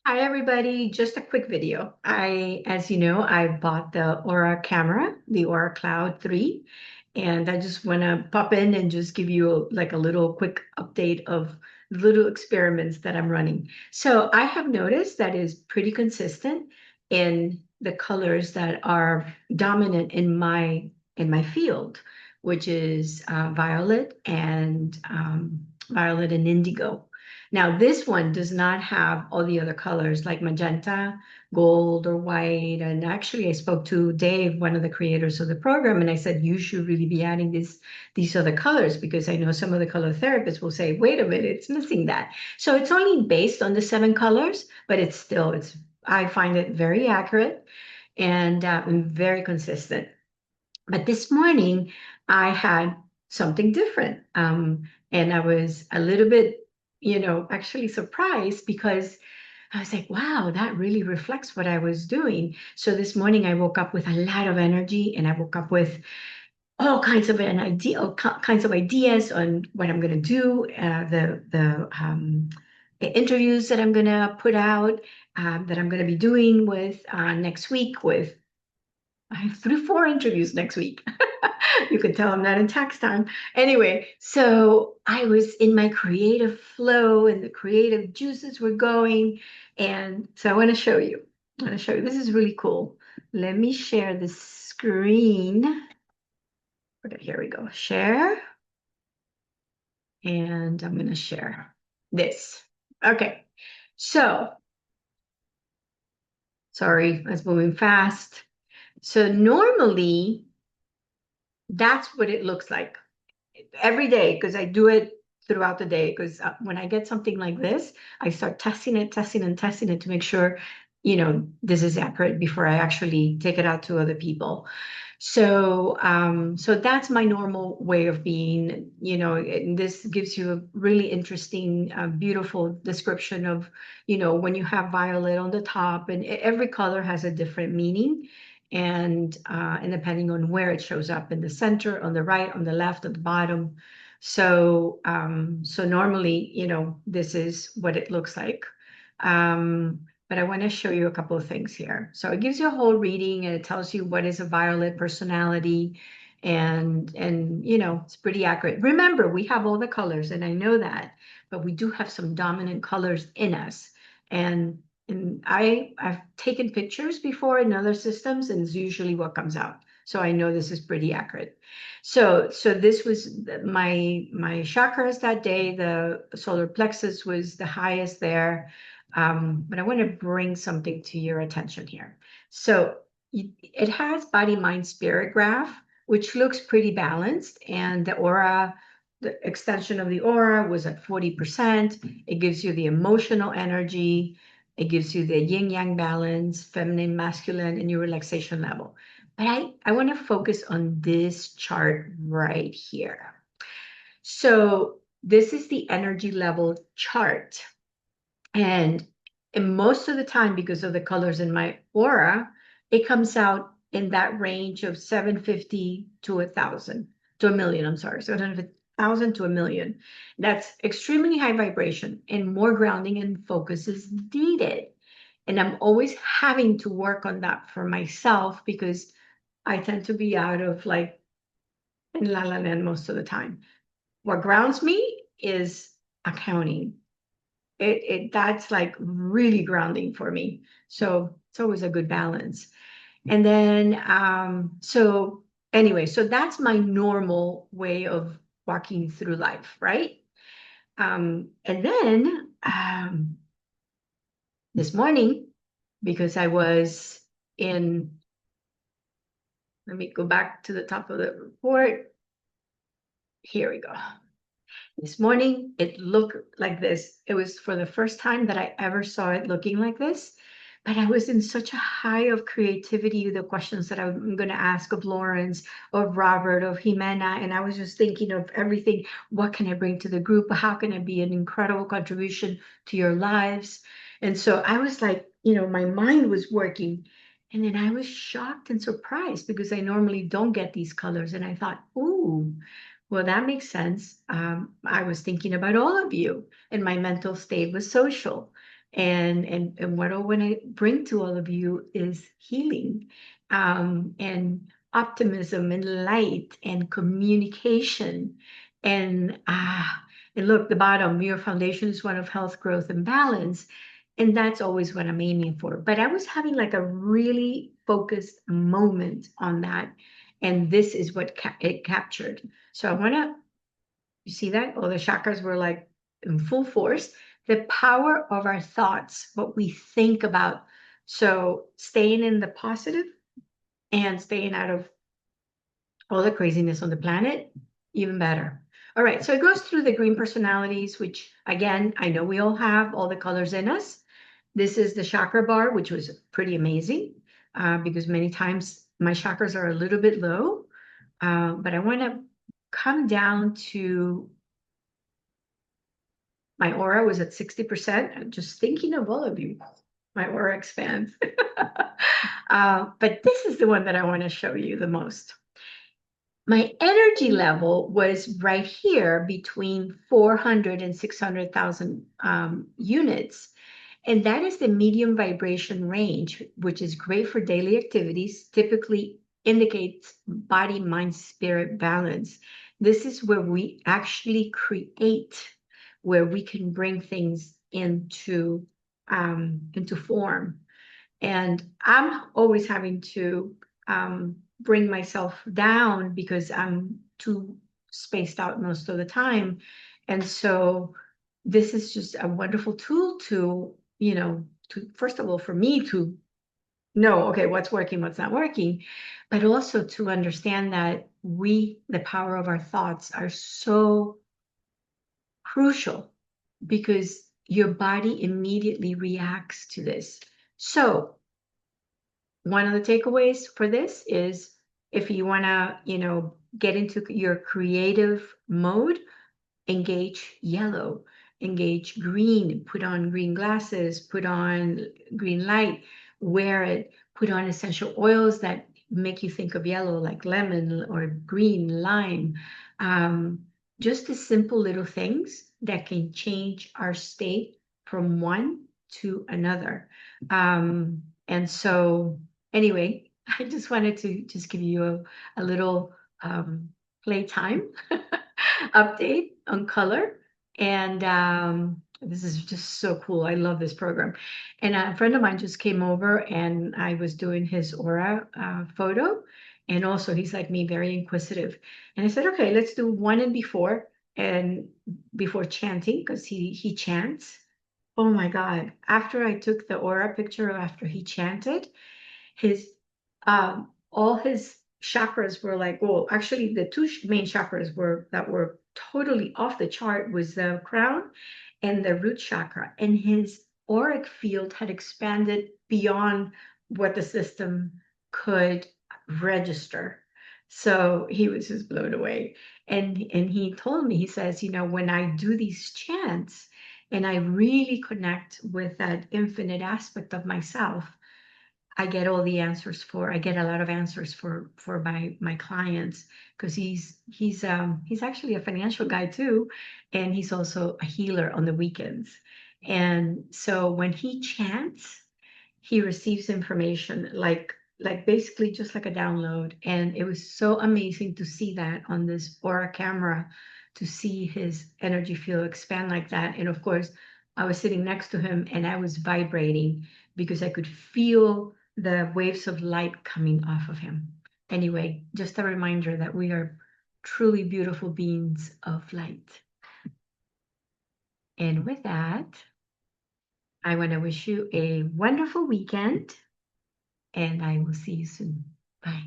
Hi, everybody. Just a quick video. As you know, I bought the Aura camera, the Auraclaud 3, and I just want to pop in and just give you like a little quick update of little experiments that I'm running. So I have noticed that is pretty consistent in the colors that are dominant in my field, which is violet and indigo. Now, this one does not have all the other colors like magenta, gold, or white. And actually, I spoke to Dave, one of the creators of the program, and I said, you should really be adding these other colors because I know some of the color therapists will say, wait a minute, it's missing that. So it's only based on the 7 colors, but I find it very accurate and very consistent. But this morning, I had something different. And I was a little bit, actually surprised because I was like, wow, that really reflects what I was doing. So this morning, I woke up with a lot of energy and I woke up with all kinds of ideas on what I'm going to do, the interviews that I'm going to put out, that I'm going to be doing with next week with I have 3, 4 interviews next week. You can tell I'm not in tax time. Anyway, so I was in my creative flow and the creative juices were going. And so I want to show you. I want to show you. This is really cool. Let me share the screen. Okay, here we go. Share. And I'm going to share this. Okay. So, sorry, I was moving fast. So normally that's what it looks like every day because I do it throughout the day. Because when I get something like this, I start testing it to make sure, this is accurate before I actually take it out to other people. So that's my normal way of being, and this gives you a really interesting, beautiful description of, when you have violet on the top, and every color has a different meaning. And depending on where it shows up in the center, on the right, on the left, at the bottom. So normally, this is what it looks like. But I want to show you a couple of things here. So it gives you a whole reading and it tells you what is a violet personality, and it's pretty accurate. Remember, we have all the colors, and I know that, but we do have some dominant colors in us. And I've taken pictures before in other systems, and it's usually what comes out. So I know this is pretty accurate. So this was my chakras that day. The solar plexus was the highest there. But I want to bring something to your attention here. So it has body, mind, spirit graph, which looks pretty balanced. And the extension of the aura was at 40%. It gives you the emotional energy. It gives you the yin yang balance, feminine, masculine, and your relaxation level. But I want to focus on this chart right here. So this is the energy level chart. And most of the time, because of the colors in my aura, it comes out in that range of 750 to 1,000 to a million. I'm sorry, 750,000 to a million. That's extremely high vibration, and more grounding and focus is needed. And I'm always having to work on that for myself because I tend to be out of like in la la land most of the time. What grounds me is accounting. That's like really grounding for me. So it's always a good balance. And then so anyway, so that's my normal way of walking through life, right? And then this morning, because I was in, let me go back to the top of the report. Here we go. This morning, it looked like this. It was for the first time that I ever saw it looking like this. But I was in such a high of creativity, the questions that I'm going to ask of Lawrence, of Robert, of Jimena. And I was just thinking of everything. What can I bring to the group? How can I be an incredible contribution to your lives? And so I was like, my mind was working. And then I was shocked and surprised because I normally don't get these colors. And I thought, ooh, well, that makes sense. I was thinking about all of you, and my mental state was social. And what I want to bring to all of you is healing, and optimism and light and communication. And and look, the bottom, your foundation is one of health, growth, and balance. And that's always what I'm aiming for. But I was having like a really focused moment on that. And this is what it captured. So I want to, you see that? All the chakras were like in full force. The power of our thoughts, what we think about. So staying in the positive and staying out of all the craziness on the planet, even better. All right, so it goes through the green personalities, which again, I know we all have all the colors in us. This is the chakra bar, which was pretty amazing, because many times my chakras are a little bit low, but I want to come down to my aura was at 60%. I'm just thinking of all of you. My aura expands. But this is the one that I want to show you the most. My energy level was right here between 400 and 600,000 units. And that is the medium vibration range, which is great for daily activities, typically indicates body, mind, spirit balance. This is where we actually create, where we can bring things into form. And I'm always having to bring myself down because I'm too spaced out most of the time. And so this is just a wonderful tool to, to first of all, for me to know, okay, what's working, what's not working, but also to understand that the power of our thoughts are so crucial because your body immediately reacts to this. So one of the takeaways for this is if you want to, get into your creative mode, engage yellow, engage green, put on green glasses, put on green light, wear it, put on essential oils that make you think of yellow, like lemon or green, lime. Just the simple little things that can change our state from one to another. And so, anyway, I just wanted to just give you a little playtime update on color. And this is just so cool. I love this program. And a friend of mine just came over and I was doing his aura photo. And also he's like me, very inquisitive. And I said, okay, let's do one and before chanting, because he chants. Oh my God. After I took the aura picture after he chanted, his all his chakras were like, well, actually the two main chakras were totally off the chart was the crown and the root chakra, and his auric field had expanded beyond what the system could register. So he was just blown away. And he told me, he says, when I do these chants and I really connect with that infinite aspect of myself, I get all the answers I get a lot of answers for my clients, because he's actually a financial guy too, and he's also a healer on the weekends. And so when he chants, he receives information like basically just like a download. And it was so amazing to see that on this aura camera, to see his energy field expand like that. And of course, I was sitting next to him and I was vibrating because I could feel the waves of light coming off of him. Anyway, just a reminder that we are truly beautiful beings of light. And with that, I want to wish you a wonderful weekend, and I will see you soon. Bye.